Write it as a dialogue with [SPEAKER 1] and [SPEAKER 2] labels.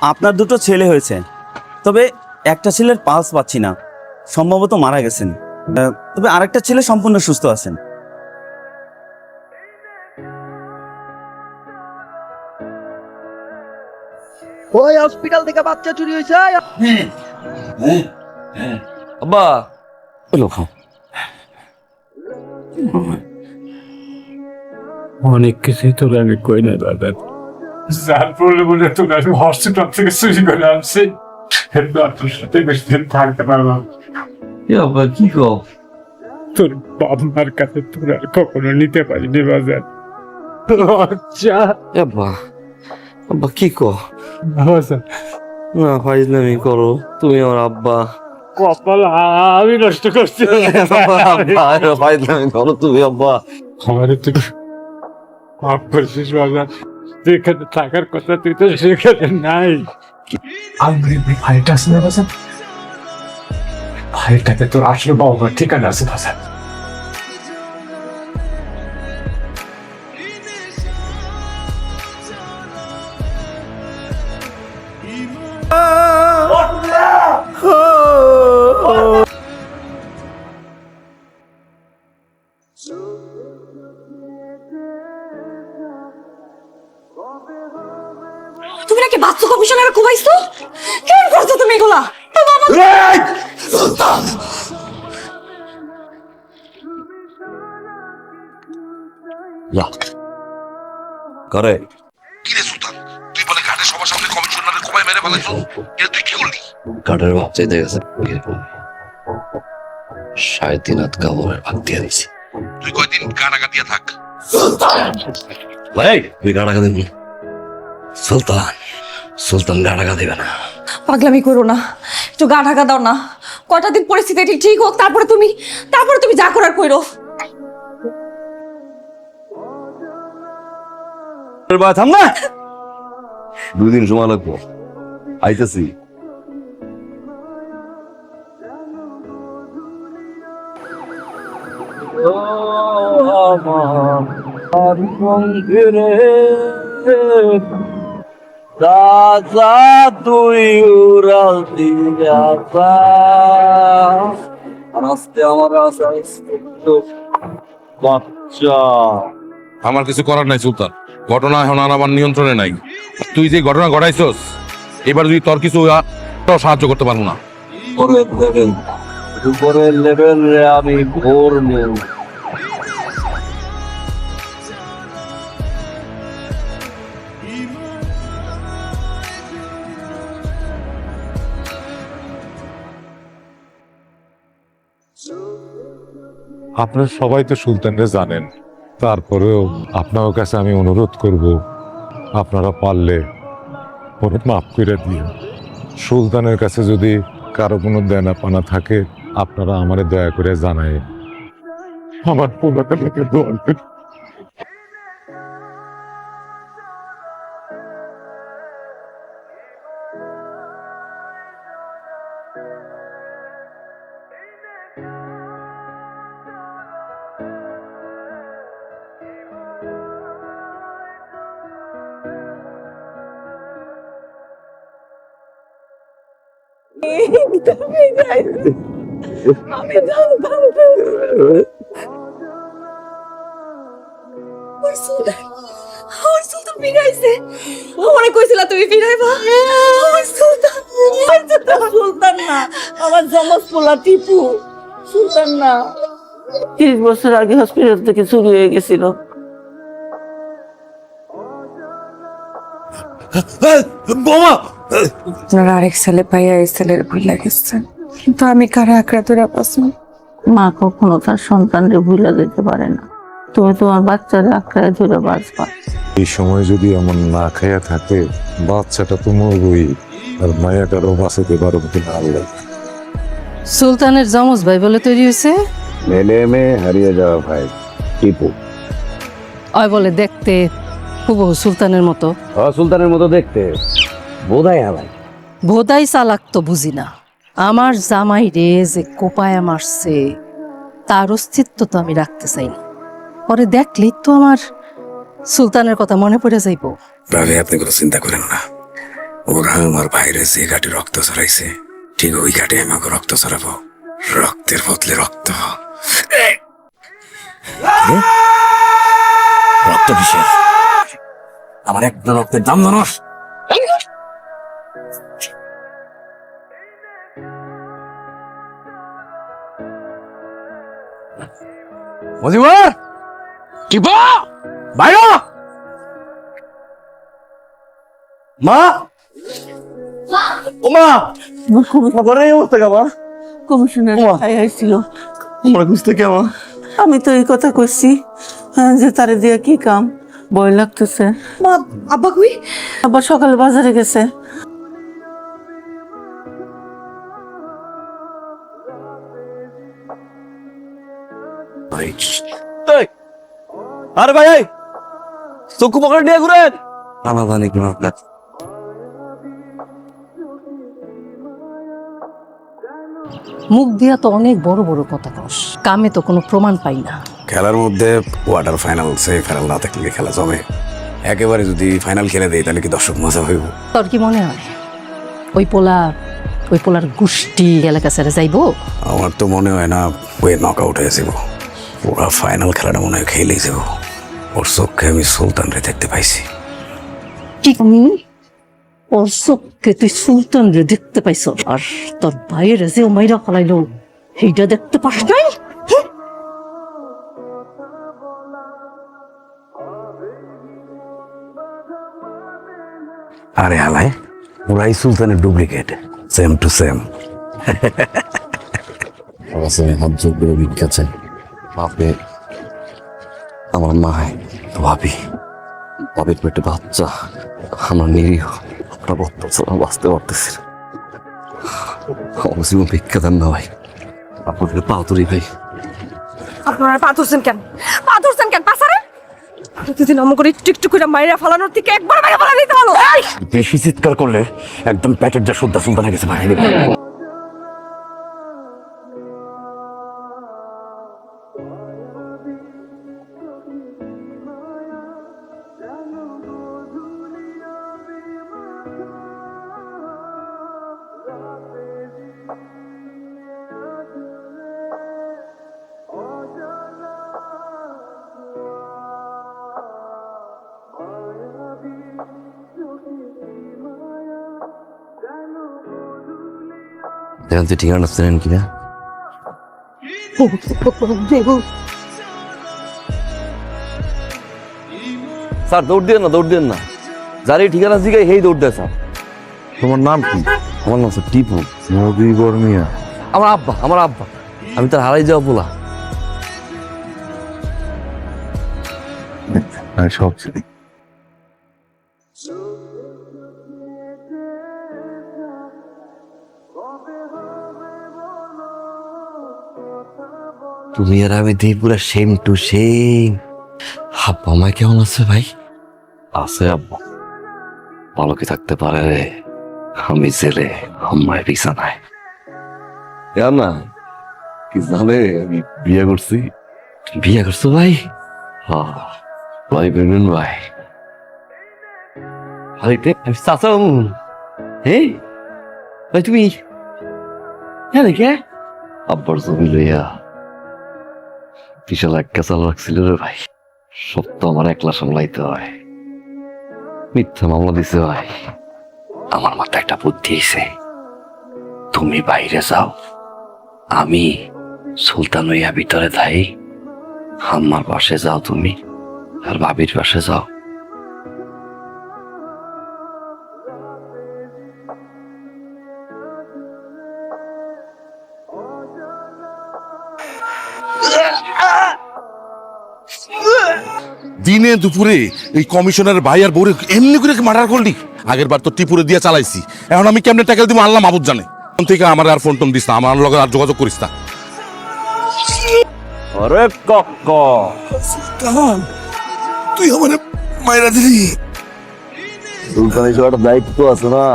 [SPEAKER 1] আপনার দুটো ছেলে হয়েছে, তবে একটা ছেলের পালস পাচ্ছি না, সম্ভবত মারা গেছেন। তবে আরেকটা ছেলে সম্পূর্ণ সুস্থ আছেন।
[SPEAKER 2] ওই হসপিটাল থেকে বাচ্চা চুরি হয়েছে।
[SPEAKER 3] আব্বা
[SPEAKER 4] অনেক কিছুই তোর আমি কই না দাদা, যার বলে বলে তোর আমি হসপিটাল থেকে চুরি করে আনছি, তোর সাথে বেশি দিন থাকতে পারলাম।
[SPEAKER 3] আব্বা কি কও?
[SPEAKER 4] তোর বাপ মার কাছে তোর আর কখনো নিতে পারিনি বাজার। লজ্জা।
[SPEAKER 3] আব্বা আব্বা কি কও?
[SPEAKER 4] বাজার
[SPEAKER 3] না ফাইজলামি করো, তুমি আমার আব্বা।
[SPEAKER 4] কপাল আমি নষ্ট করছি।
[SPEAKER 3] আব্বা ফাইজলামি করো তুমি আব্বা।
[SPEAKER 4] আমার তুই মাফ করছিস বাজার, যেখানে থাকার কথা তুই তো সেখানে নাই। আমি ভাইটা আছে না বাজার, ভাইটাতে তোর আসলে বাবা ঠিকানা আছে বাজার।
[SPEAKER 5] তুমি নাকি বাচ্চা কমিশনার ঘুমাইছো? কেন করছো তুমি এগুলা?
[SPEAKER 3] করে
[SPEAKER 6] কিরে সুলতান, তুই বলে ঘাটে সবার সামনে কমিশনারের কোপায় মেরে ফেলাইছো, এটা তুই কি করলি?
[SPEAKER 3] কাঠের ভাব চাইতে গেছে, 3.5 কাপড়ের ভাগ দিয়ে দিছি।
[SPEAKER 6] তুই কয়দিন গানাগা দিয়ে থাক।
[SPEAKER 3] ভাই তুই গাড়াকা দিবি? সুলতান সুলতান গাড়াকা দিবে না।
[SPEAKER 5] পাগলামি করো না, একটু গা ঢাকা দাও না। কয়টা দিন পরিস্থিতি ঠিক হোক, তারপরে তুমি যা করার কইরো।
[SPEAKER 3] থাম না, 2 দিন সময় লাগবো, আইতেছি। তুই উড়াল দিয়া আস্তে আমার বাচ্চা।
[SPEAKER 6] আমার কিছু করার নাই সুলতান, ঘটনা এখন আর আমার নিয়ন্ত্রণে নাই। তুই যে ঘটনা ঘটাইছস, এবার যদি তোর কিছু সাহায্য করতে পারবো না।
[SPEAKER 3] উপরের লেভেল রে আমি ভোর নেব।
[SPEAKER 7] আপনারা সবাই তো সুলতানরে জানেন, তারপরেও আপনার কাছে আমি অনুরোধ করব, আপনারা পারলে ওরে মাফ করে দিন। সুলতানের কাছে যদি কারো কোনো দেনা পানা থাকে, আপনারা আমারে দয়া করে জানায়। আমার পোলাকে দেখে দোয়া করেন।
[SPEAKER 5] আমি জানতাম আমার সুলতান ফিরাইছে। আমারে কইছিলা তুমি ফিরাইবা। আমার সুলতান না, আমার জমজ পোলা টিপু। সুলতান না,
[SPEAKER 8] 30 বছর আগে হসপিটাল থেকে চুরি হয়ে গেছিল।
[SPEAKER 5] আপনারা আরেক ছেলে পাইয়া এই ছেলের ভুলে গেছেন, কিন্তু আমি কারা আঁকড়া ধরে পাচ্ছি।
[SPEAKER 8] মা কখনো তার সন্তানকে ভুলে যেতে পারে না। তুমি তোমার বাচ্চারা আঁকড়ায় ধরে বাঁচবা।
[SPEAKER 7] এই সময় যদি এমন না খাইয়া থাকে, বাচ্চাটা তো মরবই, আর মায়াটারও বাঁচাতে পারব কিনা আল্লাহ।
[SPEAKER 9] সুলতানের জমজ ভাই বলে তৈরি হয়েছে।
[SPEAKER 10] মেলে মেয়ে হারিয়ে যাওয়া ভাই টিপু।
[SPEAKER 9] ওই বলে দেখতে হুবহু সুলতানের মতো।
[SPEAKER 10] সুলতানের মতো দেখতে, বোধাই হালাই।
[SPEAKER 9] ভোদাই চালাক তো বুঝি না। আমার জামাই রে যে কোপায়া মারছে, তার অস্তিত্ব তো আমি রাখতে চাই না। পরে দেখলেই তো আমার সুলতানের কথা মনে পড়ে যাইব।
[SPEAKER 6] ভাবি আপনি কোনো চিন্তা করেন না,
[SPEAKER 3] ওরা আমার বাইরে যে ঘাটে রক্ত ছড়াইছে ঠিক ওই ঘাটে আমাকে রক্ত ছড়াবো। রক্তের বদলে রক্ত। রক্ত কিসের? আমার একটা রক্তের দাম জানোস? মজিবর টিপা বাইরে মা ও মা খবরে এই অবস্থা কেমন?
[SPEAKER 8] কমিশনার আইছিল,
[SPEAKER 3] তোমরা বুঝতে কেমন?
[SPEAKER 8] আমি তো এই কথা কইছি যে তারে দিয়া কি কাম, ভয় লাগতেছে।
[SPEAKER 5] মা, আব্বা কই?
[SPEAKER 8] আবার সকালে বাজারে গেছে।
[SPEAKER 3] আরে ভাই এই চক্ষু পকেট নিয়ে ঘুরেন। আমার জানি কি আপনার
[SPEAKER 9] মুখ দিয়া তো অনেক বড় বড় কথা কস, কামে তো কোনো প্রমাণ পাই না।
[SPEAKER 3] খেলার মধ্যে কোয়ার্টার ফাইনাল সেমিফাইনাল না থাকলে খেলা জমে। একেবারে যদি ফাইনাল খেলে দেয় তাহলে কি দর্শক মজা হইব?
[SPEAKER 9] তোর কি মনে হয় ওই পোলার গোষ্ঠী এলাকা ছেড়ে যাইবো?
[SPEAKER 3] আমার তো মনে হয় না ওই নক আউট হয়ে যাব। ওরা ফাইনাল খেলাটা মনে হয় খেলেই যাব। ওর চোখে আমি সুলতানরে দেখতে পাইছি।
[SPEAKER 9] কি ওর চোখকে তুই সুলতান রে দেখতে পাইছ, আর তোর ভাইয়ের যে ও মাইরা ফেলাইলো সেইটা দেখতে পাস নাই?
[SPEAKER 3] আরে হালায় ওরাই সুলতানের ডুপ্লিকেট, সেম টু সেম। হাত যোগ করে বিখ্যাত বাপে আমার মা ভাবি, বাবির পেটে বাচ্চা, আমার নিরীহ একটা বাঁচতে পারতেছি না। আমার জীবন ভিক্ষা দেন না ভাই, আপনাদের পা ধরি ভাই।
[SPEAKER 5] আপনারা পা ধরছেন কেন? পা ধরছেন কেন পাছারে? প্রতিদিন অমন করে একটু একটু করে মাইরা ফালানোর থেকে একবার মাইরা ফালা দিতে হলো।
[SPEAKER 3] বেশি চিৎকার করলে একদম প্যাকেট যা সুদ্দা সুলতান হয়ে গেছে ভাই। দেখেন তুই ঠিকানা চেনেন কিনা? স্যার দৌড় দিয়ে না, যার এই ঠিকানা জিগাই হেই দৌড় দেয় স্যার। তোমার নাম কি? আমার নাম স্যার টিপু মজিবর মিয়া। আমার আব্বা আমি তার হারাই যাওয়া বলা।
[SPEAKER 7] সব
[SPEAKER 3] তুমি আর আমি দেখি পুরো সেম টু সেম। আব্বা আমায় কেমন আছে ভাই? আছে আব্বা, ভালো কি থাকতে পারে? আমি জেলে, আমায় বিছানায়। না কি জানে আমি বিয়ে করছি? বিয়ে করছো ভাই? ভাই বেরুন ভাই। ভাই আমি চাচাম। হ্যাঁ ভাই তুমি হ্যাঁ দেখে আব্বার জমি লইয়া বিশাল এক কাঁচাল রাখছিল রে ভাই। সব তো আমার একলা সামলাইতে হয়। মিথ্যা মামলা দিছে ভাই। আমার মাথায় একটা বুদ্ধি এসে, তুমি বাইরে যাও, আমি সুলতান হইয়া ভিতরে থাই। আমার পাশে যাও তুমি, আর ভাবির পাশে যাও।
[SPEAKER 6] দিনে দুপুরে এই কমিশনার ভাই আর বউরে এমনি করে মার্ডার করলি? আগের বার তো টিপুরে দিয়ে চালাইছি, এখন আমি কেমনে ট্যাকেল দিব আল্লাহ মাহবুব জানে। এখন থেকে আমার আর ফোন টোন দিস না, আমার লগে আর যোগাযোগ করিস না।
[SPEAKER 10] আরে কাকা
[SPEAKER 6] তুই আমার মায়েরা দিলি।
[SPEAKER 10] সুলতান হিসেবে একটা দায়িত্ব আছে না?